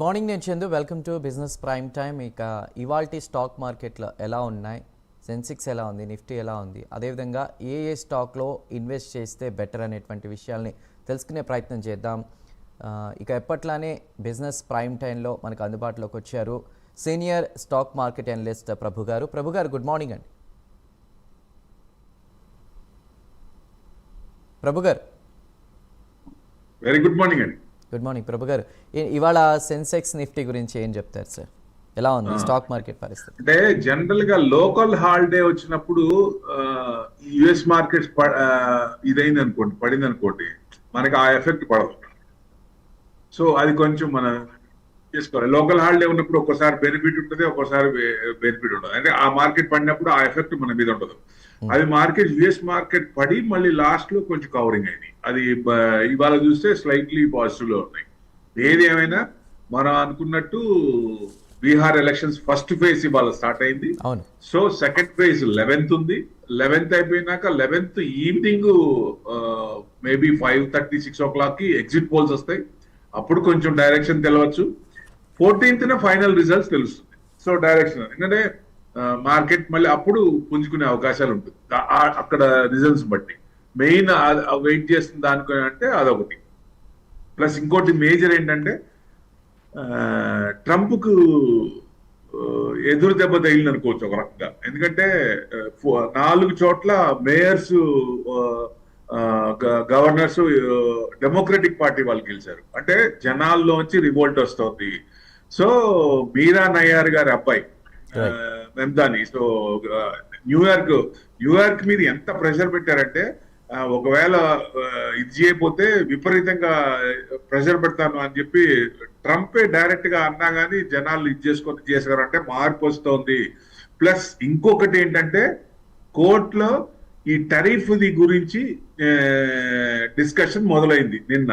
Morning నేను Chandu. Welcome to business prime time. ఇక ఇవాల్టి స్టాక్ మార్కెట్లో ఎలా ఉన్నాయి, సెన్సెక్స్ ఎలా ఉంది, నిఫ్టీ ఎలా ఉంది, అదేవిధంగా ఏ స్టాక్లో ఇన్వెస్ట్ చేస్తే బెటర్ అనేటువంటి విషయాల్ని తెలుసుకునే ప్రయత్నం చేద్దాం. ఇక ఎప్పట్లానే బిజినెస్ ప్రైమ్ టైంలో మనకు అందుబాటులోకి వచ్చారు సీనియర్ స్టాక్ మార్కెట్ అనలిస్ట్ ప్రభు గారు. ప్రభు గారు గుడ్ మార్నింగ్ అండి. ప్రభు గారు వెరీ గుడ్ మార్నింగ్ అండి. గుడ్ మార్నింగ్ ప్రభు గారు. ఇవాళ సెన్సెక్స్ నిఫ్టీ గురించి ఏం చెప్తారు సార్? ఎలా ఉంది స్టాక్ మార్కెట్ పరిస్థితి? అంటే జనరల్ గా లోకల్ హాలిడే వచ్చినప్పుడు యుఎస్ మార్కెట్స్ ఇదైంది అనుకోండి, పడింది అనుకోండి, మనకి ఆ ఎఫెక్ట్ పడదు. సో అది కొంచెం మనం చేసుకోవాలి. లోకల్ హాలిడే ఉన్నప్పుడు ఒక్కోసారి బెనిఫిట్ ఉంటుంది, ఒక్కోసారి బెనిఫిట్ ఉండదు. అంటే ఆ మార్కెట్ పడినప్పుడు ఆ ఎఫెక్ట్ మన మీద ఉండదు. అది మార్కెట్ యుఎస్ మార్కెట్ పడి మళ్ళీ లాస్ట్ లో కొంచెం కవరింగ్ అయింది. అది ఇవాళ చూస్తే స్లైట్లీ పాజిటివ్ లో ఉన్నాయి. ఏది ఏమైనా మనం అనుకున్నట్టు బీహార్ ఎలక్షన్స్ ఫస్ట్ ఫేజ్ ఇవాళ స్టార్ట్ అయింది. సో సెకండ్ ఫేజ్ 11th ఉంది. 11th అయిపోయినాక 11th ఈవినింగ్ మేబీ 5:30, 6 o'clock కి ఎగ్జిట్ పోల్స్ వస్తాయి. అప్పుడు కొంచెం డైరెక్షన్ తెలవచ్చు. 14th ఫైనల్ రిజల్ట్స్ తెలుస్తుంది. సో డైరెక్షన్ ఎందుకంటే మార్కెట్ మళ్ళీ అప్పుడు పుంజుకునే అవకాశాలు ఉంటుంది అక్కడ రిజల్ట్స్ బట్టి. మెయిన్ వెయిట్ చేస్తుంది దానికి అంటే అదొకటి. ప్లస్ ఇంకోటి మేజర్ ఏంటంటే ట్రంప్కు ఎదురు దెబ్బ తగిలింది అనుకోవచ్చు ఒక రకంగా. ఎందుకంటే 4 చోట్ల మేయర్స్, గవర్నర్స్ డెమోక్రటిక్ పార్టీ వాళ్ళు గెలిచారు. అంటే జనాల్లోంచి రివోల్ట్ వస్తుంది. సో మీరా నయ్యార్ గారి అబ్బాయి మెందాని, సో న్యూయార్క్ మీద ఎంత ప్రెషర్ పెట్టారంటే ఒకవేళ ఇది చేయకపోతే విపరీతంగా ప్రెషర్ పెడతాను అని చెప్పి ట్రంపే డైరెక్ట్ గా అన్నా గానీ జనాలు ఇది చేసుకొని చేశారంటే మార్పు వస్తోంది. ప్లస్ ఇంకొకటి ఏంటంటే కోర్టులో ఈ టరీఫ్ ది గురించి డిస్కషన్ మొదలైంది నిన్న.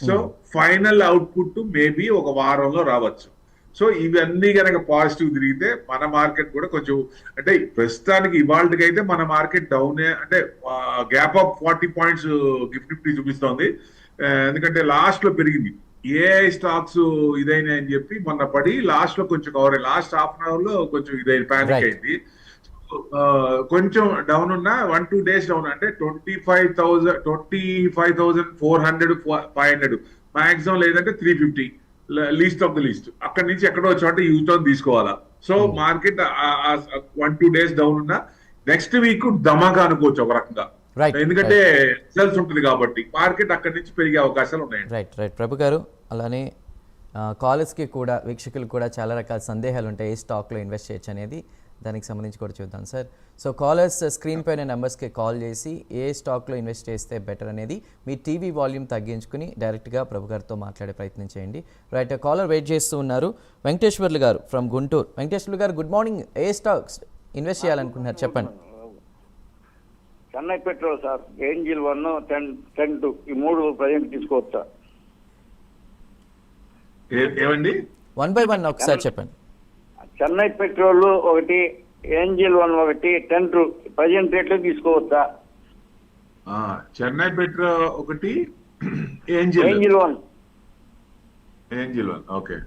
సో ఫైనల్ అవుట్పుట్ మేబీ ఒక వారంలో రావచ్చు. సో ఇవన్నీ కనుక పాజిటివ్ తిరిగితే మన మార్కెట్ కూడా కొంచెం, అంటే ప్రస్తుతానికి ఇవాళకి అయితే మన మార్కెట్ డౌన్, అంటే గ్యాప్ ఆఫ్ 40 points నిఫ్టీ చూపిస్తోంది. ఎందుకంటే లాస్ట్ లో పెరిగింది. ఏఐ స్టాక్స్ ఇదైనా అని చెప్పి మొన్న పడి లాస్ట్ లో కొంచెం కవర్ అయ్యి లాస్ట్ హాఫ్ అన్ అవర్ లో కొంచెం ఇదైంది, ప్యానిక్ అయింది. కొంచెం డౌన్ ఉన్న 1-2 days డౌన్ అంటే 25,400, 500 మాక్సిమం, లేదంటే 350 లీస్ట్ ఆఫ్ ద లీస్ట్. అక్కడి నుంచి ఎక్కడో చోట యూటర్న్ తీసుకోవాలా. సో మార్కెట్ 1-2 days డౌన్ ఉన్న నెక్స్ట్ వీక్ ధమాకా అనుకోవచ్చు ఒక రకంగా. ఎందుకంటే రిజల్ట్స్ ఉంటుంది కాబట్టి మార్కెట్ అక్కడి నుంచి పెరిగే అవకాశాలు ఉన్నాయి. రైట్ ప్రభు గారు. అలానే కాలర్స్కి కూడా, వీక్షకులు కూడా చాలా రకాల సందేహాలు ఉంటాయి ఏ స్టాక్లో ఇన్వెస్ట్ చేయొచ్చు అనేది. దానికి సంబంధించి కూడా చూద్దాం సార్. సో కాలర్స్ స్క్రీన్ పైన నెంబర్స్కి కాల్ చేసి ఏ స్టాక్లో ఇన్వెస్ట్ చేస్తే బెటర్ అనేది మీ టీవీ వాల్యూమ్ తగ్గించుకుని డైరెక్ట్గా ప్రభు గారితో మాట్లాడే ప్రయత్నం చేయండి. రైట్, కాలర్ వెయిట్ చేస్తూ ఉన్నారు. వెంకటేశ్వర్లు గారు ఫ్రమ్ గుంటూరు. వెంకటేశ్వర్లు గారు గుడ్ మార్నింగ్. ఏ స్టాక్స్ ఇన్వెస్ట్ చేయాలనుకుంటున్నారు చెప్పండి. చెన్నై పెట్రోల్ సార్, ఏంజిల్ 1, 10-2 ఈ 3 ప్రజెంట్ తీసుకోవచ్చా? ఏమండి 1 by 1 ఒకసారి చెప్పండి. చెన్నై పెట్రోల్ 1, ఏంజిల్ 1 1, 10-2 ప్రజెంట్ రేట్లో తీసుకోవచ్చా? Chennai petrol 1, angel 1 okay.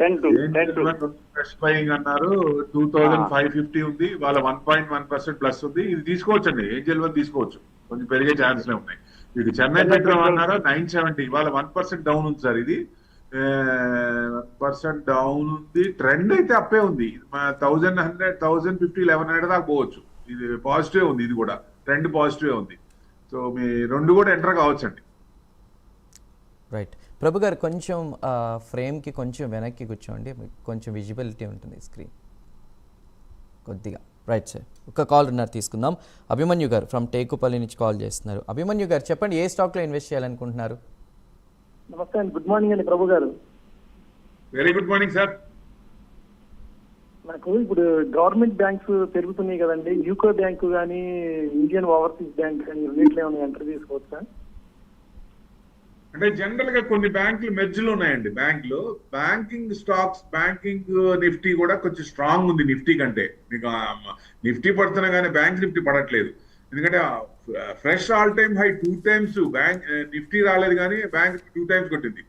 10-2 fresh buying అన్నారు. 2,550 ఉంది. వాళ్ళ 1.1% ప్లస్ ఉంది. ఇది తీసుకోవచ్చండి. ఏంజిల్ 1 తీసుకోవచ్చు, కొంచెం పెరిగే ఛాన్స్లే ఉన్నాయి. ఇది చెన్నై పెట్రోల్ అన్నారు 970, వాళ్ళ 1% డౌన్ ఉంది సార్. ఇది 1% డౌన్ ఉంది. ట్రెండ్ అయితే అప్పే ఉంది. 1,100, 1,050, 1,100 దాకా పోవచ్చు. ఇది పాజిటివ్ ఉంది. ఇది కూడా ట్రెండ్ పాజిటివ్ ఉంది. సో మీ 2 కూడా ఎంటర్ కావచ్చండి. రైట్ ప్రభు గారు, కొంచెం ఫ్రేమ్కి కొంచెం వెనక్కి కూర్చోండి, కొంచెం విజిబిలిటీ ఉంటుంది స్క్రీన్ కొద్దిగా. రైట్ సార్, ఒక కాల్ ఉన్నారు తీసుకుందాం. అభిమన్యు గారు ఫ్రమ్ టేకుపల్లి నుంచి కాల్ చేస్తున్నారు. అభిమన్యు గారు చెప్పండి, ఏ స్టాక్లో ఇన్వెస్ట్ చేయాలనుకుంటున్నారు? నమస్తే అండి, గుడ్ మార్నింగ్ అండి ప్రభు గారు. Very good morning sir. నాకు ఇప్పుడు గవర్నమెంట్ బ్యాంక్స్ పెరుగుతున్నాయి కదండి, యూకో బ్యాంకు కానీ ఇండియన్ ఓవర్సీస్ బ్యాంక్ కానీ రెండింటిలో ఏమైనా ఎంటర్ తీసుకోవచ్చా? అంటే జనరల్ గా కొన్ని బ్యాంకులు మెర్జ్లు ఉన్నాయండి. బ్యాంకులు బ్యాంకింగ్ స్టాక్స్, బ్యాంకింగ్ నిఫ్టీ కూడా కొంచెం స్ట్రాంగ్ ఉంది నిఫ్టీ కంటే. మీకు నిఫ్టీ పడుతున్నా కానీ బ్యాంక్ నిఫ్టీ పడట్లేదు. ఎందుకంటే fresh all time high 2 times bank Nifty రాలేదు, కానీ బ్యాంక్ 2 times కొట్టింది.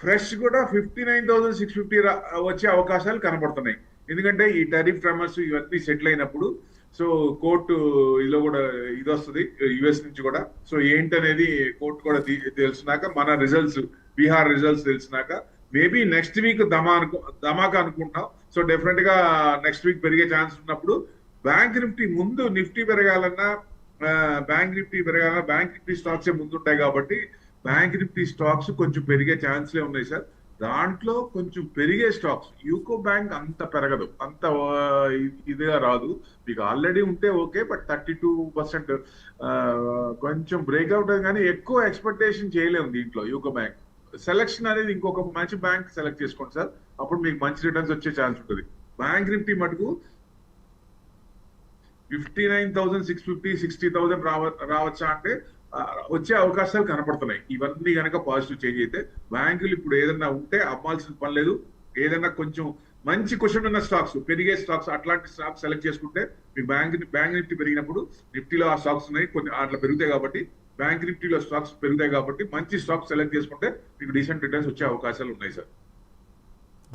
ఫ్రెష్ కూడా 59,650 వచ్చే అవకాశాలు కనబడుతున్నాయి. ఎందుకంటే ఈ టారిఫ్ ట్రమర్స్ ఇవన్నీ సెటిల్ అయినప్పుడు సో కోర్టు ఇదిలో కూడా ఇది వస్తుంది యుఎస్ నుంచి కూడా. సో ఏంటనేది కోర్టు కూడా తెలిసినాక మన రిజల్ట్స్ బీహార్ రిజల్ట్స్ తెలిసినాక మేబీ నెక్స్ట్ వీక్ ధమాకా అనుకుంటున్నాం. సో డెఫినెట్ గా నెక్స్ట్ వీక్ పెరిగే ఛాన్స్ ఉన్నప్పుడు బ్యాంక్ నిఫ్టీ ముందు నిఫ్టీ పెరగాలన్నా బ్యాంక్ నిఫ్టీ స్టాక్స్ ముందు ఉంటాయి కాబట్టి బ్యాంక్ నిఫ్టీ స్టాక్స్ కొంచెం పెరిగే ఛాన్స్లే ఉన్నాయి సార్. దాంట్లో కొంచెం పెరిగే స్టాక్స్ యూకో బ్యాంక్ అంత పెరగదు, అంత ఇదిగా రాదు. మీకు ఆల్రెడీ ఉంటే ఓకే, బట్ 32% కొంచెం బ్రేక్అవుట్ కానీ ఎక్కువ ఎక్స్పెక్టేషన్ చేయలేము దీంట్లో. యూకో బ్యాంక్ సెలక్షన్ అనేది ఇంకొక మంచి బ్యాంక్ సెలెక్ట్ చేసుకోండి సార్, అప్పుడు మీకు మంచి రిటర్న్స్ వచ్చే ఛాన్స్ ఉంటుంది. బ్యాంక్ నిఫ్టీ మటుకు 59,650 60,000 రావచ్చా అంటే వచ్చే అవకాశాలు కనపడుతున్నాయి. ఇవన్నీ కనుక పాజిటివ్ చేంజ్ అయితే బ్యాంకులు ఇప్పుడు ఏదన్నా ఉంటే అమ్మాల్సిన పని లేదు. ఏదన్నా కొంచెం మంచి క్వశ్చన్ ఉన్న స్టాక్స్, పెరిగే స్టాక్స్, అట్లాంటి స్టాక్స్ సెలెక్ట్ చేసుకుంటే మీకు బ్యాంక్ నిఫ్టీ పెరిగినప్పుడు నిఫ్టీలో ఆ స్టాక్స్ ఉన్నాయి కొన్ని అట్లా పెరుగుతాయి కాబట్టి బ్యాంక్ నిఫ్టీలో స్టాక్స్ పెరుగుతాయి కాబట్టి మంచి స్టాక్స్ సెలెక్ట్ చేసుకుంటే మీకు డీసెంట్ రిటర్న్స్ వచ్చే అవకాశాలు ఉన్నాయి సార్.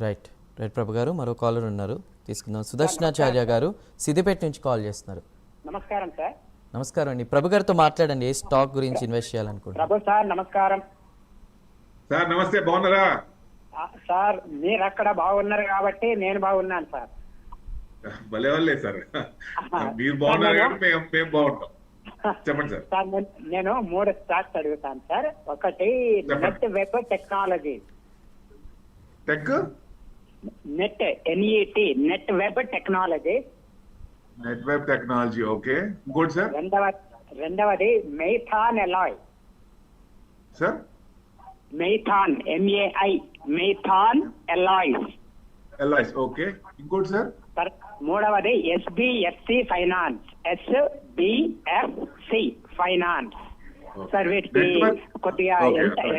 రైట్ ప్రభు గారు, మరో కాలర్ ఉన్నారు, తీసుకుందాం. సుదర్శనాచార్య గారు సిద్దిపేట నుంచి కాల్ చేస్తున్నారు. నమస్కారం సార్. నమస్కారం అండి. ప్రభు గారితో మాట్లాడండి, ఏ స్టాక్ గురించి ఇన్వెస్ట్ చేయాలనుకుంటున్నారు? ప్రభు సార్ నమస్కారం సార్. నమస్తే, బాగున్నారా సార్? మీరు అక్కడ బాగున్నారు కాబట్టి నేను బాగున్నాను సార్. భలే వాళ్ళే సార్, మీరు బాగున్నారు కాబట్టి మేము బాగుంటాం. చెప్పండి సార్. సార్ నేను 3 స్టాక్స్ అడుగుతాను సార్. ఒకటి net web technology, net NET net web technology. Okay, ఇంకోటి సార్? రెండవది Maithan alloy sir. Maithan MAI Maithan alloys. Okay, ఇంకోటి సార్? మూడవది SBFC finance, SBFC finance. Sir వీటికి కొద్దిగా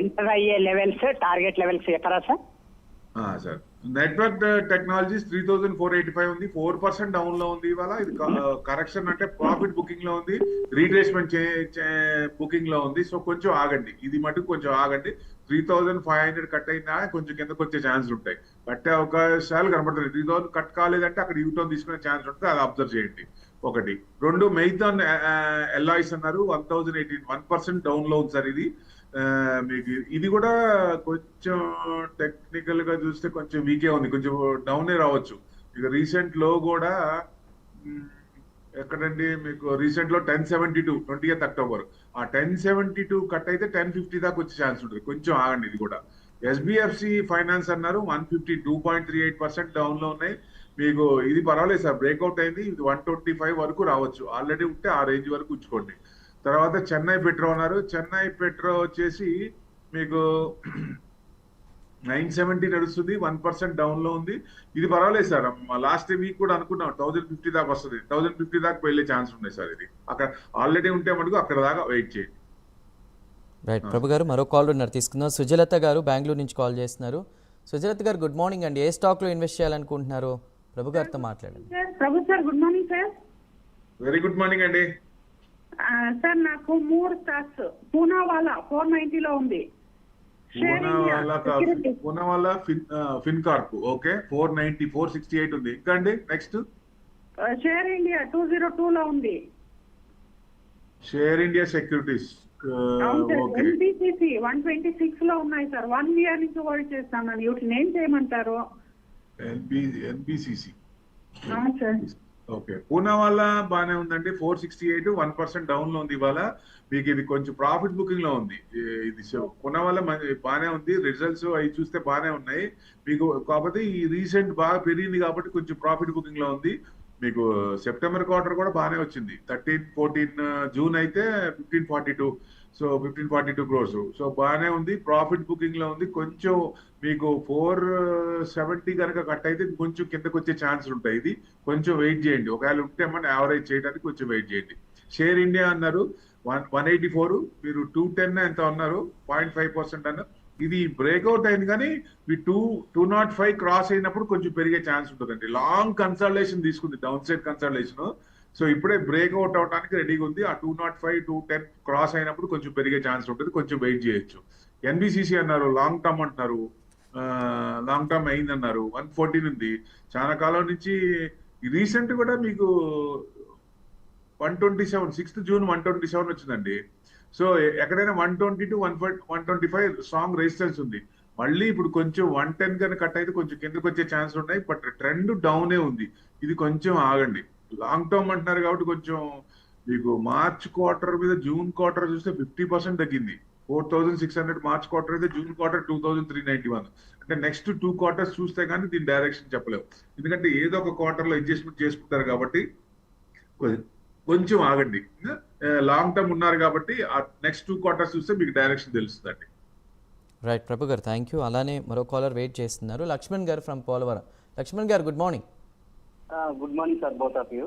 ఎంటర్ అయ్యే లెవెల్స్, టార్గెట్ లెవెల్స్ చెప్పరా సార్? సార్, నెట్వర్క్ టెక్నాలజీస్ 3,485 ఉంది, 4% డౌన్ లో ఉంది ఇవాళ. ఇది కరెక్షన్ అంటే ప్రాఫిట్ బుకింగ్ లో ఉంది, రీట్రేస్మెంట్ బుకింగ్ లో ఉంది. సో కొంచెం ఆగండి, ఇది మటుకు కొంచెం ఆగండి. 3,500 కట్ అయినా కొంచెం కిందకు వచ్చే ఛాన్స్ ఉంటాయి, కట్టే అవకాశాలు కనబడుతుంది. 3,000 కట్ కాలేదంటే అక్కడ యూటర్న్ తీసుకునే ఛాన్స్ ఉంటుంది, అది అబ్జర్వ్ చేయండి. ఒకటి. రెండు, మెయిథాన్ అలాయ్స్ అన్నారు 1,018, 1% డౌన్ లో ఉంది సార్. ఇది మీకు ఇది కూడా కొంచెం టెక్నికల్ గా చూస్తే కొంచెం వీకే ఉంది, కొంచెం డౌనే రావచ్చు. ఇక రీసెంట్ లో కూడా ఎక్కడండి మీకు రీసెంట్ లో 1072 20th October, ఆ 1072 కట్ అయితే 1050 దాకా వచ్చే ఛాన్స్ ఉంటుంది, కొంచెం ఆగండి. ఇది కూడా SBFC ఫైనాన్స్ అన్నారు 150, 2.38% డౌన్ లో ఉన్నాయి. మీకు ఇది పర్వాలేదు సార్, బ్రేక్అవుట్ అయింది. ఇది 125 వరకు రావచ్చు, ఆల్రెడీ ఉంటే ఆ రేంజ్ వరకు ఉంచుకోండి. తర్వాత చెన్నై పెట్రో అన్నారు. చెన్నై పెట్రో వచ్చేసి మీకు 970 నడుస్తుంది, 1% డౌన్ లో ఉంది. ఇది పర్వాలేదు సార్, లాస్ట్ వీక్ కూడా అనుకున్నాం 1,050 దాకా వస్తుంది, 1,050 దాకా వెళ్ళే ఛాన్స్ ఉన్నాయి సార్. ఇది అక్కడ ఆల్రెడీ ఉంటే మటుకు అక్కడ దాకా వెయిట్ చేయండి. రైట్ ప్రభు గారు, మరో కాల్ ఉన్నారు, తీసుకుందాం. సుజలత గారు బెంగళూరు నుంచి కాల్ చేస్తున్నారు. సుజలత గారు గుడ్ మార్నింగ్ అండి. ఏ స్టాక్ లో ఇన్వెస్ట్ చేయాలనుకుంటున్నారు? ప్రభు గారితో మాట్లాడండి. Prabhu sir good morning sir. Very good morning అండి. సార్ నాకు 3 స్టాక్స్. పూనావాలా 490 లో ఉంది. పూనావాలా ఫిన్కార్ప్ ఓకే 490, 468 ఉంది. ఇంకా అండి నెక్స్ట్? షేర్ ఇండియా 202 లో ఉంది. షేర్ ఇండియా సెక్యూరిటీస్ NBCC 126 లో ఉన్నాయి సార్. 1 ఇయర్ నుంచి హోల్డ్ చేస్తాను. వీటిని ఏం చేయమంటారు? NBCC sir. ఓకే, పూనావాలా బానే ఉందండి, 468, 1% డౌన్ లో ఉంది ఇవాళ. మీకు ఇది కొంచెం ప్రాఫిట్ బుకింగ్ లో ఉంది. ఇది పూనావాలా బానే ఉంది, రిజల్ట్స్ అవి చూస్తే బానే ఉన్నాయి మీకు. కాకపోతే ఈ రీసెంట్ బాగా పెరిగింది కాబట్టి కొంచెం ప్రాఫిట్ బుకింగ్ లో ఉంది. మీకు సెప్టెంబర్ క్వార్టర్ కూడా బాగానే వచ్చింది. 13-14 జూన్ అయితే 1542, సో 1542 crores. సో బాగానే ఉంది, ప్రాఫిట్ బుకింగ్ లో ఉంది. కొంచెం మీకు 470 కనుక కట్ అయితే కొంచెం కిందకు వచ్చే ఛాన్స్ ఉంటాయి. ఇది కొంచెం వెయిట్ చేయండి, ఒకవేళ ఉంటే మన యావరేజ్ చేయడానికి కొంచెం వెయిట్ చేయండి. షేర్ ఇండియా అన్నారు 184, మీరు 210 ఎంత అన్నారు, 0.5% అన్నారు. ఇది బ్రేక్అవుట్ అయింది కానీ మీ 205 క్రాస్ అయినప్పుడు కొంచెం పెరిగే ఛాన్స్ ఉంటుందండి. లాంగ్ కన్సల్టేషన్ తీసుకుంది, డౌన్ సైడ్ కన్సల్టేషన్. సో ఇప్పుడే బ్రేక్అవుట్ అవడానికి రెడీగా ఉంది. ఆ 205, 210 క్రాస్ అయినప్పుడు కొంచెం పెరిగే ఛాన్స్ ఉంటుంది, కొంచెం వెయిట్ చేయొచ్చు. NBCC అన్నారు లాంగ్ టర్మ్ అంటున్నారు లాంగ్ టర్మ్ అయిందన్నారు. 114 ఉంది. చాలా కాలం నుంచి రీసెంట్ కూడా మీకు 127 6th June 127 వచ్చిందండి. సో ఎక్కడైనా 120 to 125 స్ట్రాంగ్ రెసిస్టెన్స్ ఉంది. మళ్ళీ ఇప్పుడు కొంచెం 110 కన్నా కట్ అయితే కొంచెం కిందకి వచ్చే ఛాన్స్ ఉన్నాయి. బట్ ట్రెండ్ డౌనే ఉంది. ఇది కొంచెం ఆగండి. లాంగ్ టర్మ్ అంటున్నారు కాబట్టి కొంచెం మీకు మార్చ్ క్వార్టర్ మీద జూన్ క్వార్టర్ చూస్తే 50% తగ్గింది. 4600 మార్చ్ క్వార్టర్ అయితే జూన్ క్వార్టర్ 2391. అంటే నెక్స్ట్ 2 quarters చూస్తే కానీ దీని డైరెక్షన్ చెప్పలేవు. ఎందుకంటే ఏదో ఒక క్వార్టర్ లో అడ్జస్ట్మెంట్ చేసుకుంటారు కాబట్టి కొంచెం ఆగండి. లాంగ్ టర్మ్ ఉన్నారు కాబట్టి నెక్స్ట్ 2 quarters చూస్తే మీకు డైరెక్షన్ తెలుస్తుందండి. రైట్ ప్రభు గారు, థ్యాంక్ యూ. అలానే మరో కాలర్ వెయిట్ చేస్తున్నారు, లక్ష్మణ్ గారు ఫ్రమ్ పోలవరం. లక్ష్మణ్ గారు, good morning. Good morning sir, both of you.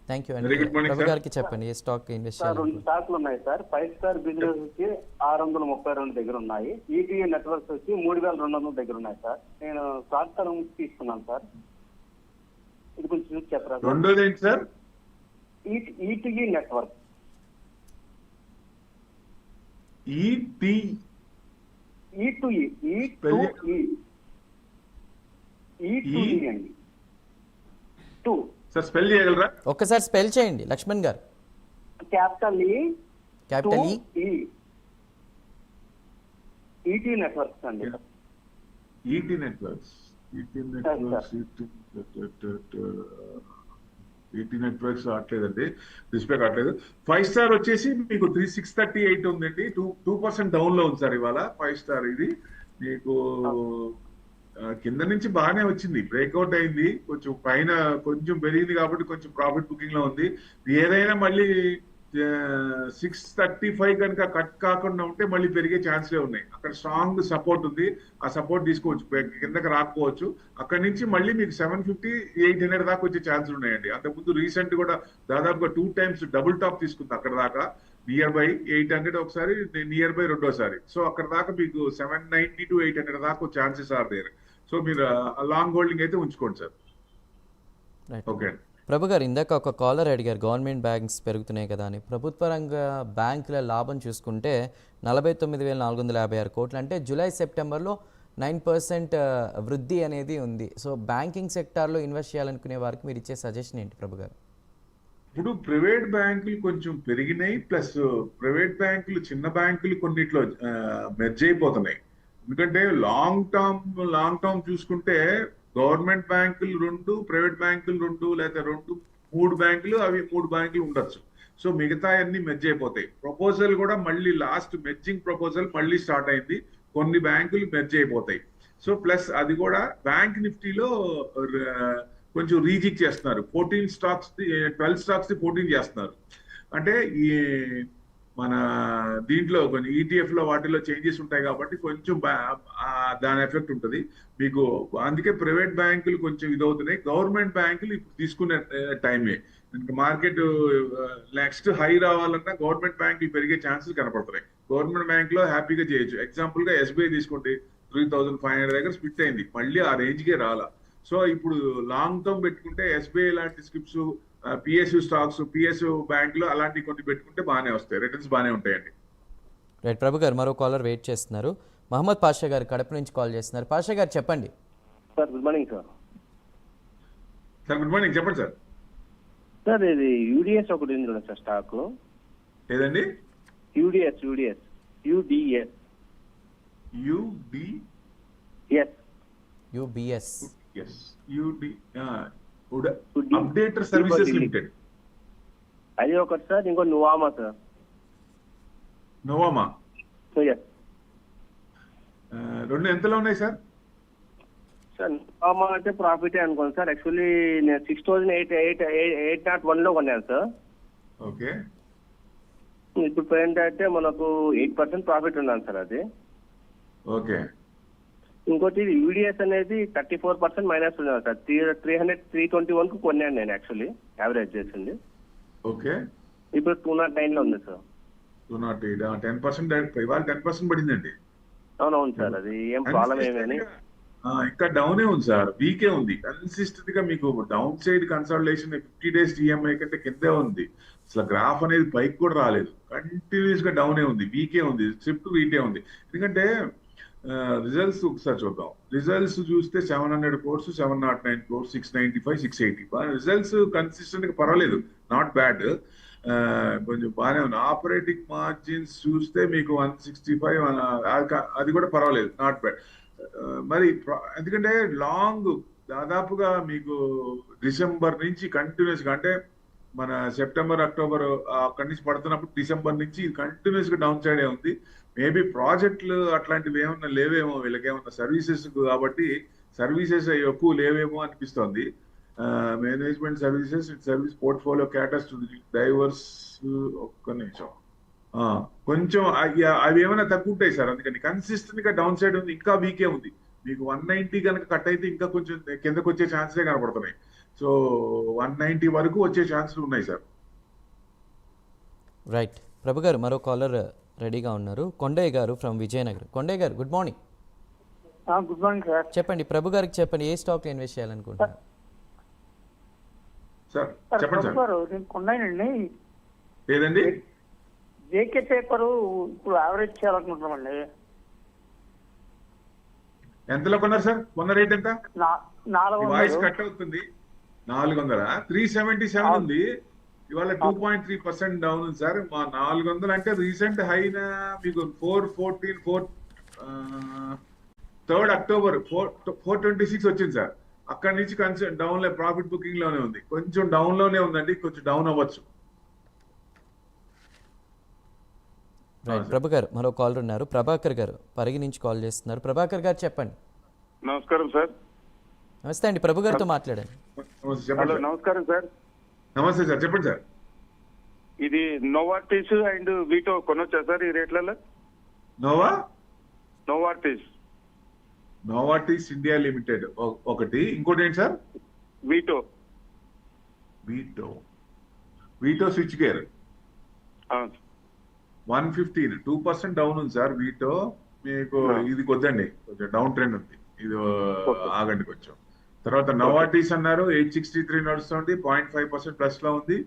Thank you Very అండి. good morning, ప్రభు sir. గారికి చెప్పండి ఏ స్టాక్ ఇన్వెస్ట్ సార్ చేయాలి. 2 స్టాక్లు ఉన్నాయి సార్. 5 స్టార్ బిజినెస్ వచ్చి 632 దగ్గర ఉన్నాయి. ఈటీఏ నెట్వర్క్స్ వచ్చి 3200 దగ్గర ఉన్నాయి సార్. నేను షార్ట్ టర్మ్ తీసుకున్నాను సార్. ఇది కొంచెం చూసి చెప్పరా సార్? రెండోది ఏంటి సార్? ఈటీఈ నెట్వర్క్. ఈటీ ఈ2ఈ అండి. 2 సార్ స్పెల్ చేయగలరా? ఒక్కసారి స్పెల్ చేయండి లక్ష్మణ్ గారు. క్యాపిటల్ క్యాపిటల్ ఈటీ నెట్వర్క్స్ అండి. ఈటీ నెట్వర్క్స్. ఈటీ నెట్వర్క్స్ ఆడలేదండి, డిస్ప్లే కావట్లేదు. 5 స్టార్ వచ్చేసి మీకు 638 ఉందండి. 2% డౌన్ లో ఉంది సార్ ఇవాళ 5 స్టార్. ఇది మీకు కింద నుంచి బాగానే వచ్చింది, బ్రేక్అవుట్ అయింది, కొంచెం పైన కొంచెం పెరిగింది కాబట్టి కొంచెం ప్రాఫిట్ బుకింగ్ లో ఉంది. ఏదైనా మళ్ళీ 635 కనుక కట్ కాకుండా ఉంటే మళ్ళీ పెరిగే ఛాన్స్లే ఉన్నాయి. అక్కడ స్ట్రాంగ్ సపోర్ట్ ఉంది, ఆ సపోర్ట్ తీసుకోవచ్చు, కిందకి రాకపోవచ్చు. అక్కడి నుంచి మళ్ళీ మీకు 750 800 దాకా వచ్చే ఛాన్సులు ఉన్నాయండి. అంతకుముందు రీసెంట్ కూడా దాదాపుగా 2 times డబుల్ టాప్ తీసుకుంది అక్కడ దాకా. నియర్ బై 800 ఒకసారి, నియర్ బై రెండోసారి. సో అక్కడ దాకా మీకు 790 to 800 దాకా ఛాన్సెస్ ఆర్ దేర్. సో మీరు లాంగ్ హోల్డింగ్ అయితే ఉంచుకోండి సార్. ఓకే. ప్రభు గారు, ఇందాక ఒక కాలర్ అడిగారు గవర్నమెంట్ బ్యాంక్స్ పెరుగుతున్నాయి కదా అని. ప్రభుత్వ రంగ బ్యాంకుల లాభం చూసుకుంటే 49,456 కోట్లు, అంటే జూలై సెప్టెంబర్లో 9% వృద్ధి అనేది ఉంది. సో బ్యాంకింగ్ సెక్టార్లో ఇన్వెస్ట్ చేయాలనుకునే వారికి మీరు ఇచ్చే సజెషన్ ఏంటి ప్రభు గారు? ఇప్పుడు ప్రైవేట్ బ్యాంకులు కొంచెం పెరిగినాయి, ప్లస్ ప్రైవేట్ బ్యాంకులు చిన్న బ్యాంకులు కొన్నిట్లో మెర్జ్ అయిపోతున్నాయి. ఎందుకంటే లాంగ్ టర్మ్ చూసుకుంటే గవర్నమెంట్ బ్యాంకులు 2, ప్రైవేట్ బ్యాంకులు 2, లేదా 2 3 బ్యాంకులు, అవి 3 బ్యాంకులు ఉండొచ్చు. సో మిగతా అన్ని మెర్జ్ అయిపోతాయి. ప్రపోజల్ కూడా మళ్ళీ లాస్ట్ మెర్జింగ్ ప్రపోజల్ మళ్ళీ స్టార్ట్ అయింది. కొన్ని బ్యాంకులు మెర్జ్ అయిపోతాయి. సో ప్లస్ అది కూడా బ్యాంక్ నిఫ్టీలో కొంచెం రీజిక్ చేస్తున్నారు. 12 స్టాక్స్ 14 చేస్తున్నారు. అంటే ఈ మన దీంట్లో కొన్ని ETF లో వాటిలో చేంజెస్ ఉంటాయి కాబట్టి కొంచెం దాని ఎఫెక్ట్ ఉంటుంది మీకు. అందుకే ప్రైవేట్ బ్యాంకులు కొంచెం ఇదవుతున్నాయి. గవర్నమెంట్ బ్యాంకులు ఇప్పుడు తీసుకునే టైమే. మార్కెట్ నెక్స్ట్ హై రావాలన్నా గవర్నమెంట్ బ్యాంకులు పెరిగే ఛాన్సెస్ కనపడుతున్నాయి. గవర్నమెంట్ బ్యాంక్ లో హ్యాపీగా చేయొచ్చు. ఎగ్జాంపుల్ గా SBI తీసుకోండి, 3500 దగ్గర స్పిట్ అయింది, మళ్ళీ ఆ రేంజ్ కే రాలా. సో ఇప్పుడు లాంగ్ టర్మ్ పెట్టుకుంటే SBI లాంటి స్క్రిప్ట్స్, PSU స్టాక్స్, PSU బ్యాంకులు అలాంటివి కొన్ని పెట్టుకుంటే బాగానే వస్తాయి, రిటర్న్స్ బాగానే ఉంటాయండి. రైట్ ప్రభు గారు, మరో కాలర్ వెయిట్ చేస్తున్నారు. మహమ్మద్ పాషా గారు కడప నుంచి కాల్ చేస్తున్నారు. పాషా గారు చెప్పండి. Sir good morning sir. Sir good morning, చెప్పండి సార్. సార్ ఇది యూడిఎస్ ఒకటి ఉంది సార్ స్టాక్. ఏదండి? UDS. UBS. Updater services limited. అది ఒకటి సార్. ఇంకో నువామా సార్. నోవామా రెండు ఎంతలో ఉన్నాయి సార్? సార్ నువామా అంటే ప్రాఫిటే అనుకోండి సార్. యాక్చువల్లీ నేను 6,801 లో కొన్నాను సార్. ఓకే. ఇప్పుడు ప్రజెంట్ అయితే మనకు 8% ప్రాఫిట్ ఉన్నాను సార్ అది. ఓకే. ఇంకోటి యూడిఎస్ అనేది 34% మైనస్ ఉన్నాను సార్. 321 కు కొన్నాను నేను యాక్చువల్లీ, యావరేజ్ చేసింది. ఓకే. ఇప్పుడు 209 లో ఉంది సార్. 208 10% ఇవాళ 10% పడిందండి. అవునవును సార్, అది ఏం ప్రాబ్లం ఏమని. ఇంకా డౌనే ఉంది సార్, వీకే ఉంది. కన్సిస్టెంట్ గా మీకు down side consultation 50 days EMI కంటే కిందే ఉంది. అసలు గ్రాఫ్ అనేది పైకి కూడా రాలేదు, కంటిన్యూస్ గా డౌనే ఉంది, వీకే ఉంది, షిఫ్ట్ వీకే ఉంది. ఎందుకంటే రిజల్ట్స్ ఒకసారి చూద్దాం. రిజల్ట్స్ చూస్తే 700 crores, 709 crores, 695, 680. రిజల్ట్స్ కన్సిస్టెంట్ గా పర్వాలేదు, నాట్ బ్యాడ్. కొంచెం బాగానే ఉంది. ఆపరేటింగ్ మార్జిన్స్ చూస్తే మీకు 165, అది కూడా పర్వాలేదు, నాట్ బ్యాడ్. మరి ఎందుకంటే లాంగ్ దాదాపుగా మీకు డిసెంబర్ నుంచి కంటిన్యూస్ గా, అంటే మన సెప్టెంబర్ అక్టోబర్ అక్కడి నుంచి పడుతున్నప్పుడు డిసెంబర్ నుంచి కంటిన్యూస్ గా డౌన్ సైడ్ ఉంది. మేబీ ప్రాజెక్టులు అట్లాంటివి ఏమన్నా లేవేమో, వీళ్ళకి ఏమన్నా సర్వీసెస్ కాబట్టి సర్వీసెస్ ఎక్కువ లేవేమో అనిపిస్తోంది. Management services, service portfolio caters diverse. ఒక్క నిమిషం, కొంచెం అవి ఏమైనా తక్కువ ఉంటాయి సార్, అందుకని కన్సిస్టెంట్ గా డౌన్ సైడ్ ఉంది, ఇంకా వీకే ఉంది. మీకు 190 కనుక కట్ అయితే ఇంకా కొంచెం కిందకు వచ్చే ఛాన్సే కనపడుతున్నాయి. సో 190 వరకు వచ్చే ఛాన్సులు ఉన్నాయి సార్. రైట్ ప్రభు గారు, మరో కాలర్ రెడీగా ఉన్నారు. కొండయ్య గారు ఫ్రమ్ విజయనగరం. కొండయ్య గారు good morning. Good morning sir. చెప్పండి ప్రభు గారికి, చెప్పండి ఏ స్టాక్లో ఇన్వెస్ట్ చేయాలనుకుంటున్నారు? సార్ చెప్పండి సార్. నేను కొన్నానండి. ఏదండి? జేకే పేపర్ ఇప్పుడు యావరేజ్ చేయాలనుకుంటున్నామండి. ఎంతలో కొన్నారు సార్? కొన్న రేట్ ఎంత? 400. వాయిస్ కట్ అవుతుంది. 400. 377 ఉంది. ఇవాళ 2.3% డౌన్ ఉంది సార్. మా 400 అంటే రీసెంట్ హైన మీకు 3rd October 426 వచ్చింది సార్. అక్కడి నుంచి కన్సర్న్ డౌన్ లో, ప్రాఫిట్ బుకింగ్ లోనే ఉంది, కొంచెం డౌన్ లోనే ఉందండి, కొంచెం డౌన్ అవ్వచ్చు. రైట్ ప్రభు గారు, మరో కాలర్ ఉన్నారు. ప్రభాకర్ గారు పరిగి నుంచి కాల్ చేస్తున్నారు. ప్రభాకర్ గారు చెప్పండి. నమస్కారం సార్. నమస్తే అండి, ప్రభు గారితో మాట్లాడండి. హలో, నమస్కారం సార్. నమస్తే సార్, చెప్పండి సార్. ఇది నోవార్టిస్ అండ్ వీటో కొనొచ్చా సార్ ఈ రేట్లలో? నోవార్టిస్ ఇండియా లిమిటెడ్ ఒకటి, ఇంకోటి ఏంటి sir? Veto switch gear 115, 2% down ఉంది సార్. వీటో మీకు ఇది కొద్దండి, కొంచెం డౌన్ ట్రెండ్ ఉంది, ఇది ఆగండి కొంచెం. తర్వాత నోవార్టిస్ అన్నారు 863 నడుస్తుంది, 0.5% ప్లస్ లో ఉంది.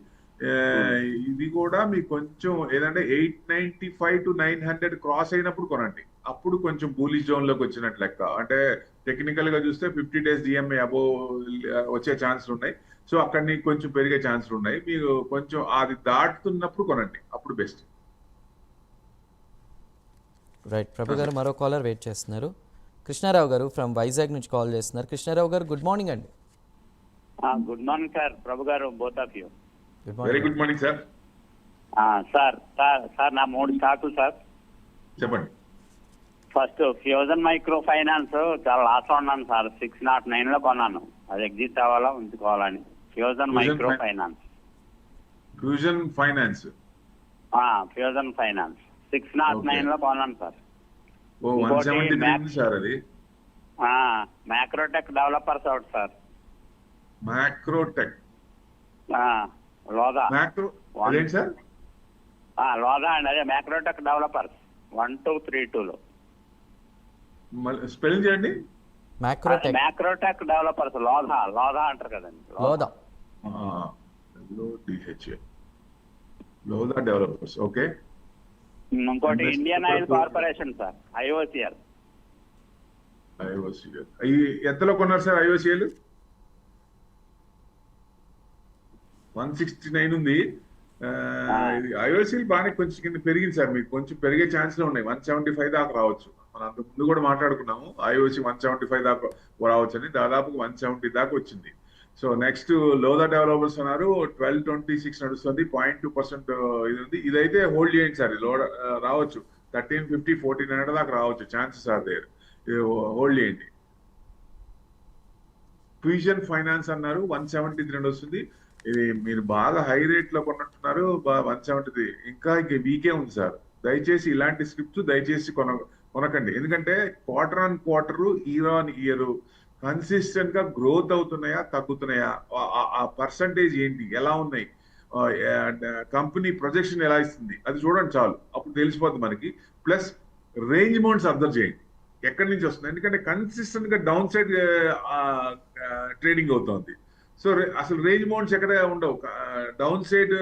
ఇది కూడా మీకు కొంచెం ఏదంటే 895 to 900 క్రాస్ అయినప్పుడు కొనండి, అప్పుడు కొంచెం బూలిష్ జోన్ లోకి వచ్చినట్టు లెక్క. అంటే టెక్నికల్ గా చూస్తే 50 days DMA అబోవ్ వచ్చే ఛాన్సులు ఉన్నాయి. సో అక్కడ నీకు కొంచెం పెరిగే ఛాన్సులు ఉన్నాయి. మీరు కొంచెం అది దాటుతున్నప్పుడు కొనండి, అప్పుడు బెస్ట్. రైట్ ప్రభు గారు, మరో కాలర్ వెయిట్ చేస్తున్నారు. కృష్ణారావు గారు ఫ్రమ్ వైజాగ్ నుంచి కాల్ చేస్తున్నారు. కృష్ణారావు గారు గుడ్ మార్నింగ్ అండి. Good morning sir. ప్రభు గారు, both of you. Very good morning sir. Sir నా 3 స్టాకులు సార్. చెప్పండి. ఫస్ట్ ఫ్యూజన్ మైక్రో ఫైనాన్స్ చాలా లాస్ లో ఉన్నాను సార్. 609 లో కొన్నాను, అది ఎగ్జిట్ అవ్వాలా ఉంచుకోవాలని. Fusion micro finance. Fusion finance 609 లో కొన్నాను సార్. 170 సార్. అది Macrotech developers out sir. Macrotech Lodha. అదేంటి సార్? లోదా అండి, అదే మ్యాక్రోటెక్ డెవలపర్స్ 1232 లో. స్పెల్లింగ్ చేయండి. మ్యాక్రోటెక్ డెవలపర్స్, లోదా అంటారు కదండి. Lodha developers, okay. ఇంకోటి Indian oil corporation sir, IOCL. ఎంతలో కొన్నారు సార్ IOCL? 169 ఉంది. IOCL బాగానే కొంచెం కింద పెరిగింది సార్, మీకు కొంచెం పెరిగే ఛాన్స్ లో ఉన్నాయి. 175 దాకా రావచ్చు. మనం అంతకు ముందు కూడా మాట్లాడుకున్నాము, IOC 175 దాకా రావచ్చు అని. దాదాపు 170 దాకా వచ్చింది. సో నెక్స్ట్ లోదా డెవలపర్స్ అన్నారు 1226 నడుస్తుంది, 0.2% ఇది ఉంది. ఇదైతే హోల్డ్ చేయండి సార్, రావచ్చు 1350, 1400 దాకా రావచ్చు, ఛాన్సెస్ ఆర్ దేర్. హోల్డ్ చేయండి. ఫ్యూజన్ ఫైనాన్స్ అన్నారు 173 వస్తుంది. ఇది మీరు బాగా హై రేట్ లో కొన్నట్టున్నారు. 173 ఇంకా వీకే ఉంది సార్. దయచేసి ఇలాంటి స్క్రిప్ట్స్ దయచేసి కొనకండి. ఎందుకంటే quarter on quarter, year on year consistent గా గ్రోత్ అవుతున్నాయా, తగ్గుతున్నాయా, ఆ పర్సంటేజ్ ఏంటి, ఎలా ఉన్నాయి, కంపెనీ ప్రొజెక్షన్ ఎలా ఇస్తుంది, అది చూడండి చాలు, అప్పుడు తెలిసిపోతుంది మనకి. ప్లస్ రేంజ్ మౌంట్స్ అబ్జర్వ్ చేయండి, ఎక్కడి నుంచి వస్తుంది. ఎందుకంటే కన్సిస్టెంట్ గా డౌన్ సైడ్ ట్రేడింగ్ అవుతుంది. సో అసలు రేంజ్ మౌంట్స్ ఎక్కడ ఉండవు, డౌన్ సైడ్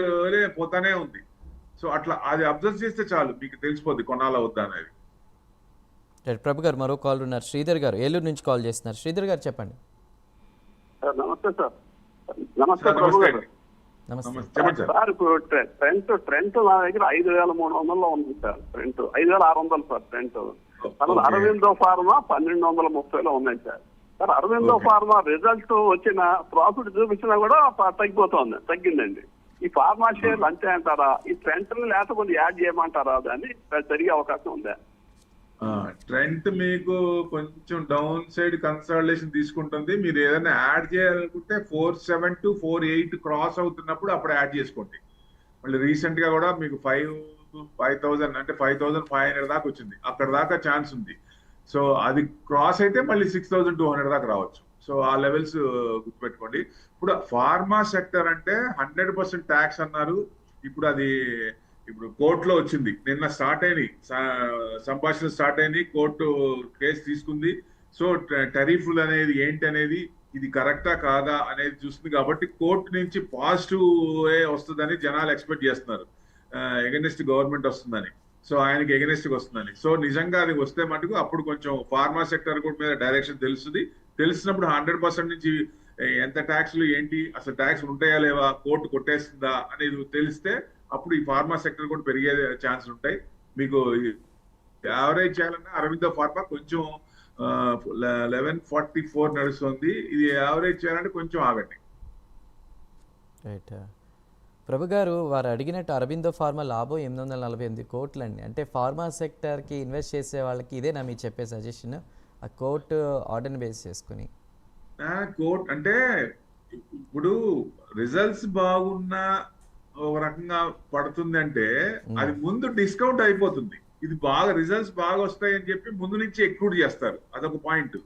పోతానే ఉంది. సో అట్లా అది అబ్జర్వ్ చేస్తే చాలు, మీకు తెలిసిపోద్ది కొనాలా వద్దా అనేది. రైట్ ప్రభు గారు మరో కాల్ ఉన్నారు, శ్రీధర్ గారు ఏలూరు నుంచి కాల్ చేస్తున్నారు. శ్రీధర్ గారు చెప్పండి. నమస్తే సార్. నమస్తే సార్, ప్రభు నమస్తే గారు. అండి. నమస్తే. నమస్తే. చెప్పండి సార్. సార్ ఇప్పుడు ట్రెంట్ నా దగ్గర 5,300 ఉంది సార్. Trent 5,600 sir. ట్రెంట్ తర్వాత ఓకే. అరవిందో ఫార్మా 1,230 ఉన్నాయి sir. Sir Aurobindo okay. Pharma result వచ్చిన ప్రాఫిట్ చూపించినా కూడా తగ్గిందండి. ఈ ఫార్మా షేర్లు అంతే అంటారా? ఈ ట్రెంట్ లేకపోతే యాడ్ చేయమంటారా? దాన్ని పెరిగే అవకాశం ఉందా? ట్రెంట్ మీకు కొంచెం డౌన్ సైడ్ కన్సల్టేషన్ తీసుకుంటుంది. మీరు ఏదైనా యాడ్ చేయాలనుకుంటే 4.7 to 4.8 క్రాస్ అవుతున్నప్పుడు అప్పుడు యాడ్ చేసుకోండి. మళ్ళీ రీసెంట్ గా కూడా మీకు 5,000 అంటే 5,500 దాకా వచ్చింది. అక్కడ దాకా ఛాన్స్ ఉంది. సో అది క్రాస్ అయితే మళ్ళీ 6,200 దాకా రావచ్చు. సో ఆ లెవెల్స్ గుర్తుపెట్టుకోండి. ఇప్పుడు ఫార్మా సెక్టర్ అంటే 100% ట్యాక్స్ అన్నారు. ఇప్పుడు కోర్టులో వచ్చింది. నిన్న స్టార్ట్ అయినాయి సంభాషణలు స్టార్ట్ అయినాయి. కోర్టు కేసు తీసుకుంది. సో టెరిఫ్లు అనేది ఏంటి అనేది ఇది కరెక్టా కాదా అనేది చూస్తుంది. కాబట్టి కోర్టు నుంచి పాజిటివ్ వస్తుందని జనాలు ఎక్స్పెక్ట్ చేస్తున్నారు. ఎగనెస్ట్ గవర్నమెంట్ వస్తుందని. సో ఆయనకి ఎగనెస్ట్ వస్తుందని. సో నిజంగా అది వస్తే మటుకు అప్పుడు కొంచెం ఫార్మా సెక్టర్ కూడా మీద డైరెక్షన్ తెలుస్తుంది. తెలిసినప్పుడు 100% నుంచి ఎంత ట్యాక్స్లు ఏంటి, అసలు ట్యాక్స్ ఉంటాయా లేవా, కోర్టు కొట్టేస్తుందా అనేది తెలిస్తే అప్పుడు ఈ ఫార్మా సెక్టర్ కూడా పెరిగే ఛాన్స్ ఉంటాయి. మీకు యావరేజ్ చేయాలన్నా అరవిందో ఫార్మా కొంచెం 1144 నడుస్తుంది. ఇది యావరేజ్ చేయాలంటే కొంచెం ఆగండి. రైట్ ప్రభు గారు వారు అడిగినట్టు అరబిందో ఫార్మా లాభం 848 కోట్లండి. అంటే ఫార్మా సెక్టర్కి ఇన్వెస్ట్ చేసే వాళ్ళకి ఇదేనా మీరు చెప్పే సజెషన్? ఆ కోర్టు ఆర్డర్ని బేస్ చేసుకుని కోర్ట్ అంటే ఇప్పుడు రిజల్ట్స్ బాగున్నా ఒక రకంగా పడుతుంది అంటే అది ముందు డిస్కౌంట్ అయిపోతుంది. ఇది బాగా రిజల్ట్స్ బాగా వస్తాయని చెప్పి ముందు నుంచి ఎక్కువ చేస్తారు. అదొక పాయింట్.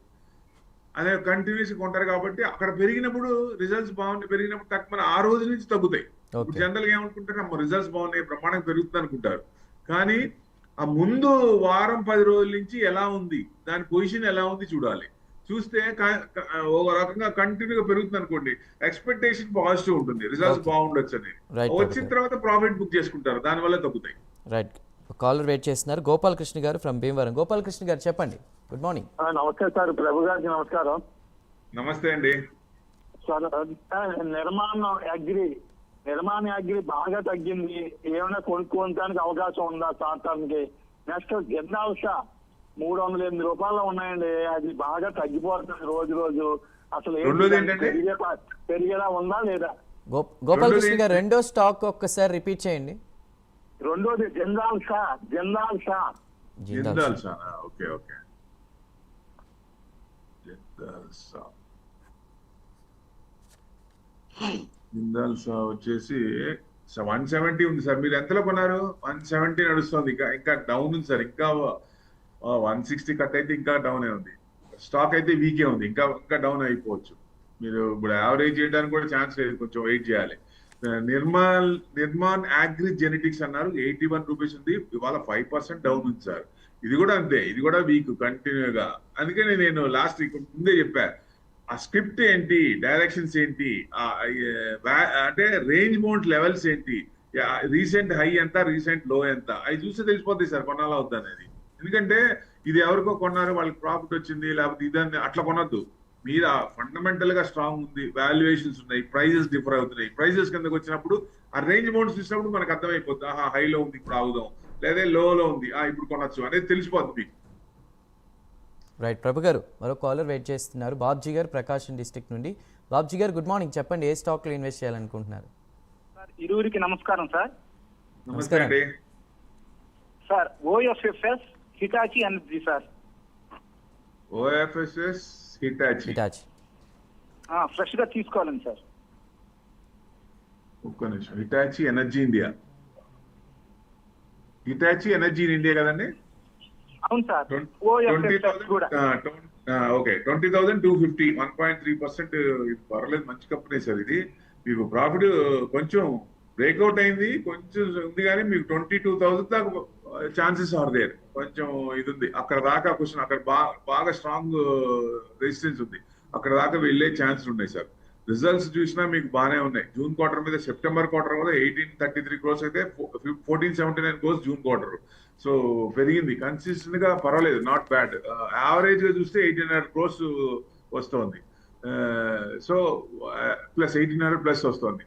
అదే కంటిన్యూస్ కొంటారు కాబట్టి అక్కడ పెరిగినప్పుడు రిజల్ట్స్ బాగున్నాయి పెరిగినప్పుడు తక్కువ ఆ రోజు నుంచి తగ్గుతాయి. ఇప్పుడు జనరల్ గా ఏమనుకుంటారు, రిజల్ట్స్ బాగున్నాయి బ్రహ్మాండంగా పెరుగుతుంది అనుకుంటారు. కానీ ఆ ముందు వారం 10 రోజుల నుంచి ఎలా ఉంది, దాని పొజిషన్ ఎలా ఉంది చూడాలి. చూస్తే ఒక రకంగా కంటిన్యూగా పెరుగుతుంది అనుకోండి, ఎక్స్పెక్టేషన్ పాజిటివ్ ఉంటుంది, రిజల్ట్స్ బాగుండొచ్చు అని. వచ్చిన తర్వాత ప్రాఫిట్ బుక్ చేసుకుంటారు, దానివల్ల తగ్గుతాయి. రైట్. కాలర్ వెయిట్ చేస్తున్నారు, గోపాలకృష్ణ గారు ఫ్రమ్ భీమవరం. గోపాలకృష్ణ గారు చెప్పండి. Good morning. నమస్తే సార్, ప్రభు గారికి నమస్కారం. నమస్తే అండి. నిర్మాణ అగ్రి బాగా తగ్గింది. ఏమైనా కొనుక్కోవడానికి అవకాశం ఉందా షార్ట్ టర్మ్ కి? నెక్స్ట్ జిందాల్ షా 308 రూపాయలు ఉన్నాయండి. అది బాగా తగ్గిపోతుంది రోజు రోజు. అసలు పెరిగేలా ఉందా లేదా? గోపాలకృష్ణ గారు రెండో స్టాక్ ఒక్కసారి రిపీట్ చేయండి. రెండోది Jindal Saw. Okay okay. Jindal Saw వచ్చేసి 170 ఉంది సార్. మీరు ఎంతలో కొన్నారు? 170 నడుస్తుంది. ఇంకా డౌన్ ఉంది సార్. ఇంకా 160 కట్ అయితే ఇంకా డౌన్ ఉంది. స్టాక్ అయితే వీకే ఉంది. ఇంకా డౌన్ అయిపోవచ్చు. మీరు ఇప్పుడు యావరేజ్ చేయడానికి కూడా ఛాన్స్ లేదు, కొంచెం వెయిట్ చేయాలి. నిర్మాన్ అగ్రి జెనెటిక్స్ అన్నారు, 81 రూపీస్ ఉంది. ఇవాళ 5% డౌన్ ఉంది సార్. ఇది కూడా అంతే, ఇది కూడా వీక్ కంటిన్యూగా. అందుకని నేను లాస్ట్ వీక్ ముందే చెప్పా, ఆ స్క్రిప్ట్ ఏంటి, డైరెక్షన్స్ ఏంటి, అంటే రేంజ్ మౌంట్ లెవెల్స్ ఏంటి, రీసెంట్ హై ఎంత, రీసెంట్ లో ఎంత, అవి చూస్తే తెలిసిపోతాయి సార్ కొనాలా వద్దా అనేది. ఎందుకంటే ఇది ఎవరికో కొన్నారు, వాళ్ళకి ప్రాఫిట్ వచ్చింది, లేకపోతే ఇదని అట్లా కొనొద్దు. మీరు ఫండమెంటల్ గా స్ట్రాంగ్ ఉంది, వాల్యుయేషన్స్ ఉన్నాయి, ప్రైజెస్ డిఫర్ అవుతున్నాయి. ప్రైజెస్ కిందకి వచ్చినప్పుడు ఆ రేంజ్ మౌంట్స్ చూసినప్పుడు మనకు అర్థమైపోతుంది, ఆహా హైలో ఉంది ఇప్పుడు ఆగుదాం, లేదా లోలో ఉంది ఇప్పుడు కొనొచ్చు అనేది తెలిసిపోతుంది. రైట్. ప్రభు గారు మరో కాలర్ వెయిట్ చేస్తున్నారు, బాబ్జీ గారు ప్రకాశం డిస్ట్రిక్ట్ నుండి. బాబ్జీ గారు గుడ్ మార్నింగ్, చెప్పండి ఏ స్టాక్ లో ఇన్వెస్ట్ చేయాలనుకుంటున్నారు? ఇరువురికి నమస్కారం సార్. నమస్కారం అండి sir. OFFS Hitachi energy sir. OFSS Hitachi fresh గా తీసుకోవాలండి సార్. ఒక్క నిమిషం. Hitachi energy India. Hitachi energy in India కదండి? అవును సార్. ఓఎఫ్ఎఫ్ఎస్ కూడా ఓకే. 20,250, 1.3%. ఇది పర్వాలేదు, మంచి కంపెనీ సార్. ఇది మీకు ప్రాఫిట్ కొంచెం బ్రేక్అవుట్ అయింది, కొంచెం ఉంది, కానీ మీకు 22,000 దాకా ఛాన్సెస్ ఆర్ దేర్. కొంచెం ఇది ఉంది అక్కడ దాకా. క్వశ్చన్ అక్కడ బాగా స్ట్రాంగ్ రెసిస్టెన్స్ ఉంది, అక్కడ దాకా వెళ్ళే ఛాన్సెస్ ఉన్నాయి సార్. రిజల్ట్స్ చూసినా మీకు బాగానే ఉన్నాయి. జూన్ క్వార్టర్ మీద సెప్టెంబర్ క్వార్టర్ కూడా 1833 crores అయితే 1479 crores జూన్ క్వార్టర్. సో పెరిగింది కన్సిస్టెంట్ గా, పర్వాలేదు, నాట్ బ్యాడ్. యావరేజ్ గా చూస్తే 1800 crores వస్తుంది. సో ప్లస్ 1800 ప్లస్ వస్తుంది,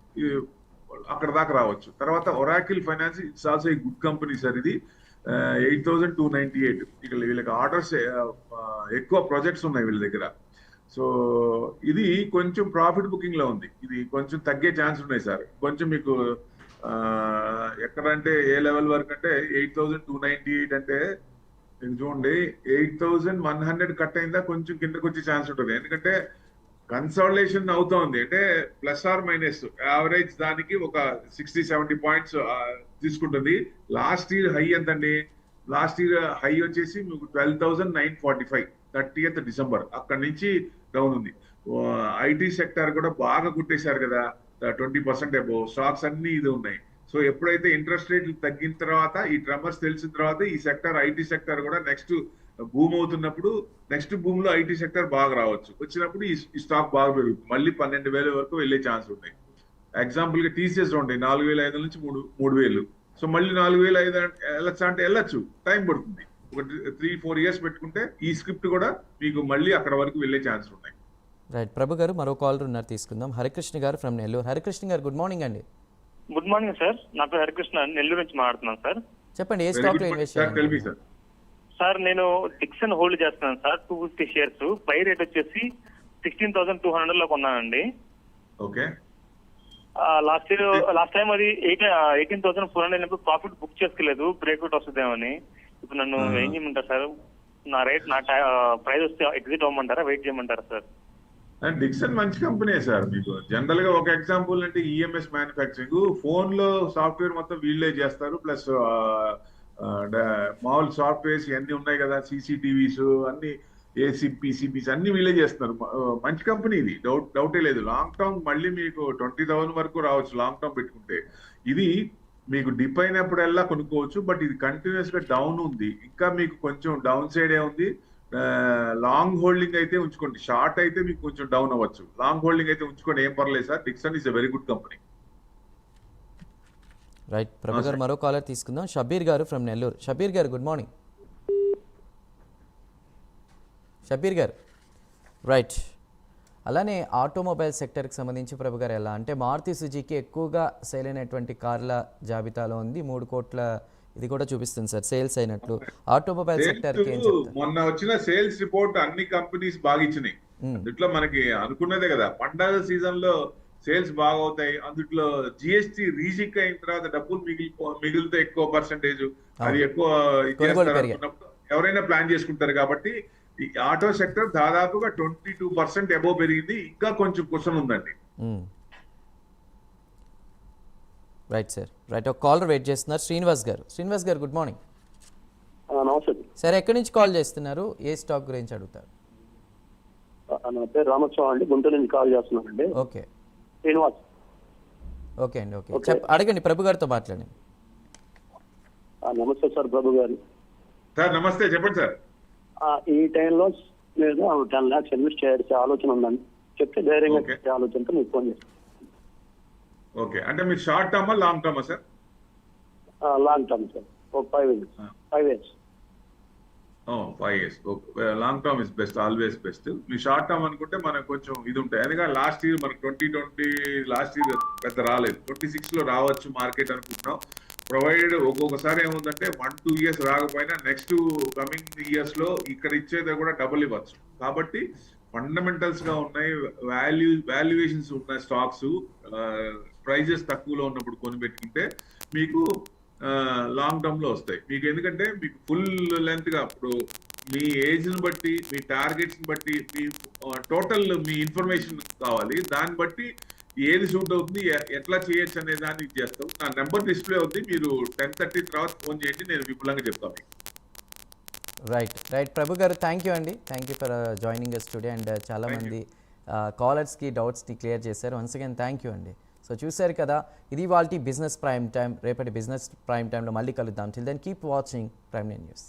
అక్కడ దాకా రావచ్చు. తర్వాత Oracle finance, it's also a good company sir. ఇది 8298 ఇక్కడ వీళ్ళకి ఆర్డర్స్ ఎక్కువ ప్రాజెక్ట్స్ ఉన్నాయి వీళ్ళ దగ్గర. సో ఇది కొంచెం ప్రాఫిట్ బుకింగ్ లో ఉంది. ఇది కొంచెం తగ్గే ఛాన్స్ ఉన్నాయి సార్. కొంచెం మీకు ఎక్కడంటే ఏ లెవెల్ వరకు అంటే 8298 అంటే చూడండి, 8100 కట్ అయిందా కొంచెం కిందకు వచ్చే ఛాన్స్ ఉంటుంది. ఎందుకంటే కన్సాలిడేషన్ అవుతోంది, అంటే ప్లస్ ఆర్ మైనస్ యావరేజ్ దానికి ఒక 60-70 పాయింట్స్ తీసుకుంటుంది. లాస్ట్ ఇయర్ హై ఎంతండి? లాస్ట్ ఇయర్ హై వచ్చేసి మీకు 12,945 30th December. అక్కడి నుంచి డౌన్ ఉంది. ఐటీ సెక్టర్ కూడా బాగా కుట్టేశారు కదా, 20% అబోవ్. స్టాక్స్ అన్ని ఇది ఉన్నాయి. సో ఎప్పుడైతే ఇంట్రెస్ట్ రేట్లు తగ్గిన తర్వాత, ఈ ట్రమర్స్ తెలిసిన తర్వాత, ఈ సెక్టర్ ఐటీ సెక్టర్ కూడా నెక్స్ట్ భూమి అవుతున్నప్పుడు, నెక్స్ట్ భూమిలో ఐటీ సెక్టర్ బాగా రావచ్చు. వచ్చినప్పుడు ఈ స్టాక్ బాగా పెరుగుతుంది. మళ్ళీ 12,000 వరకు వెళ్ళే ఛాన్స్ ఉన్నాయి. ఎగ్జాంపుల్ గా టీసీఎస్ ఉంటాయి 4,500 నుంచి 3,000. సో మళ్ళీ 4,500 వెళ్ళొచ్చా అంటే వెళ్ళొచ్చు, టైం పడుతుంది. ఒక 3-4 years పెట్టుకుంటే ఈ స్క్రిప్ట్ కూడా మీకు మళ్ళీ అక్కడ వరకు వెళ్ళే ఛాన్స్ ఉన్నాయి. రైట్ ప్రభు గారు, మరో కాలర్ ఉన్నారు, తీసుకుందాం. హరికృష్ణ గారు ఫ్రమ్ నెల్లూరు. హరికృష్ణ గారు, గుడ్ మార్నింగ్ అండి. గుడ్ మార్నింగ్ సార్, నా పేరు హరికృష్ణ, నెల్లూరు నుంచి మాట్లాడుతున్నాను సార్. చెప్పండి, ఏ స్టాక్ లో ఇన్వెస్ట్ చేయాలి? సార్ నేను డిక్సన్ హోల్డ్ చేస్తున్నాను సార్, 250 shares. బై రేట్ వచ్చేసి 16,200 లో కొన్నానండి. ఓకే. లాస్ట్ టైం అది 18,400 అయినప్పుడు ప్రాఫిట్ బుక్ చేసుకోలేదు, బ్రేక్అవుట్ వస్తుందేమని. ఇప్పుడు నన్ను ఏం చేయమంటారు సార్? నా ప్రైస్ వస్తే ఎగ్జిట్ అవ్వమంటారా, వెయిట్ చేయమంటారా సార్? డిక్సన్ మంచి కంపెనీ సార్. మీకు జనరల్ గా ఒక ఎగ్జాంపుల్ అంటే ఈఎంఎస్ మ్యానుఫ్యాక్చరింగ్, ఫోన్ లో సాఫ్ట్వేర్ మొత్తం వీళ్ళే చేస్తారు. ప్లస్ మామూలు సాఫ్ట్వేర్స్ ఇవన్నీ ఉన్నాయి కదా, సీసీటీవీస్ అన్ని, ఏసీ పీసీబీస్ అన్ని వీళ్ళే చేస్తున్నారు. మంచి కంపెనీ ఇది, డౌటే లేదు. లాంగ్ టర్మ్ మళ్ళీ మీకు 20,000 వరకు రావచ్చు లాంగ్ టర్మ్ పెట్టుకుంటే. ఇది మీకు డిప్ అయినప్పుడల్లా కొనుక్కోవచ్చు, బట్ ఇది కంటిన్యూస్ గా డౌన్ ఉంది. ఇంకా మీకు కొంచెం డౌన్ సైడే ఉంది. లాంగ్ హోల్డింగ్ అయితే ఉంచుకోండి, షార్ట్ అయితే మీకు కొంచెం డౌన్ అవ్వచ్చు. లాంగ్ హోల్డింగ్ అయితే ఉంచుకోండి, ఏం పర్లేదు sir. Dixon is a very good company. Right Prabhu గారు, మరో కాలర్ తీసుకుందాం. షబీర్ గారు ఫ్రమ్ నెల్లూరు. షబీర్ గారు, గుడ్ మార్నింగ్. షబీర్ గారు, రైట్. అలానే ఆటోమొబైల్ సెక్టర్కి సంబంధించి ప్రభు గారు ఎలా అంటే, మారుతి సుజుకి ఎక్కువగా సేల్ అయినటువంటి కార్ల జాబితాలో ఉంది. 3 కోట్ల ఇది కూడా చూపిస్తుంది సార్ సేల్స్ అయినట్లు. ఆటోమొబైల్ సెక్టర్ మొన్న వచ్చిన సేల్స్ రిపోర్ట్ అన్ని కంపెనీస్ బాగా ఇచ్చినాయి. అందుట్లో మనకి అనుకున్నదే కదా, పండగ సీజన్ లో సేల్స్ బాగా అవుతాయి. అందుట్లో జిఎస్టీ రీజిక్ అయిన తర్వాత డబ్బులు మిగిలితే ఎక్కువ పర్సెంటేజ్ అది ఎక్కువ ఎవరైనా ప్లాన్ చేసుకుంటారు. కాబట్టి ఈ ఆటో సెక్టర్ దాదాపుగా 22% అబోవ్ పెరిగింది. ఇంకా కొంచెం క్వశ్చన్ ఉందండి. Right sir, right. ఒక కాలర్ వెయిట్ చేస్తున్నారు, శ్రీనివాస్ గారు. శ్రీనివాస్ గారు, గుడ్ మార్నింగ్. నమస్తే సార్, ఎక్కడి నుంచి కాల్ చేస్తున్నారు? ఏ స్టాక్ గురించి అడుగుతారు? నా పేరు రామస్వామి అండి, గుంటూరు నుంచి కాల్ చేస్తున్నానండి. ఓకే శ్రీనివాస్. ఓకే అండి, ఓకే. అడగండి, ప్రభు గారితో మాట్లాడండి. నమస్తే సార్, ప్రభు గారు. సార్ నమస్తే, చెప్పండి సార్. ఈ టైంలో నేను 10 lakhs ఇన్వెస్ట్ చేయాల్సిన ఆలోచన ఉందండి, చెప్తే ధైర్యంగా చేసే ఆలోచనతో మీకు ఫోన్ చేస్తాను. ఓకే, అంటే మీరు షార్ట్ టర్మా లాంగ్ టర్మా సార్? లాంగ్ టర్మ్ సార్, ఒక 5 years. 5 years. 5 years. Long term is best, always best. మీ షార్ట్ టర్మ్ అనుకుంటే మనకు కొంచెం ఇది ఉంటాయి. ఎందుకంటే లాస్ట్ ఇయర్ మనకు 2020 లాస్ట్ ఇయర్ పెద్ద రాలేదు, 26 లో రావచ్చు మార్కెట్ అనుకుంటున్నాం. ప్రొవైడెడ్ ఒక్కొక్కసారి ఏముందంటే 1-2 years రాకపోయినా నెక్స్ట్ కమింగ్ ఇయర్స్ లో ఇక్కడ ఇచ్చేది కూడా డబుల్ ఇవ్వచ్చు. కాబట్టి ఫండమెంటల్స్ గా ఉన్నాయి, వాల్యుయేషన్స్ ఉన్నాయి స్టాక్స్. ప్రైజెస్ తక్కువలో ఉన్నప్పుడు కొని పెట్టుకుంటే మీకు లాంగ్ టర్మ్ లో వస్తాయి మీకు. ఎందుకంటే మీకు ఫుల్ లెంత్ గా ఇప్పుడు మీ ఏజ్ ని బట్టి, మీ టార్గెట్స్ ని బట్టి, మీ టోటల్ మీ ఇన్ఫర్మేషన్ కావాలి. దాన్ని బట్టి ఏది సూట్ అవుతుంది, ఎట్లా చేయొచ్చు అనే దాన్ని చేస్తాం. నా నెంబర్ డిస్ప్లే అవుతుంది, మీరు 10:30 తర్వాత ఫోన్ చేయండి, నేను విపులంగా చెప్తాను. రైట్ రైట్ ప్రభు గారు, థ్యాంక్ యూ అండి. Thank you for joining us today. And చాలా మంది కాలర్స్కి డౌట్స్ని క్లియర్ చేశారు. వన్స్ అగైన్ థ్యాంక్ యూ అండి. సో చూశారు కదా, ఇది వాళ్ళ బిజినెస్ ప్రైమ్ టైం. రేపటి బిజినెస్ ప్రైమ్ టైంలో మళ్ళీ కలుద్దాం. Till then keep watching Prime nine news.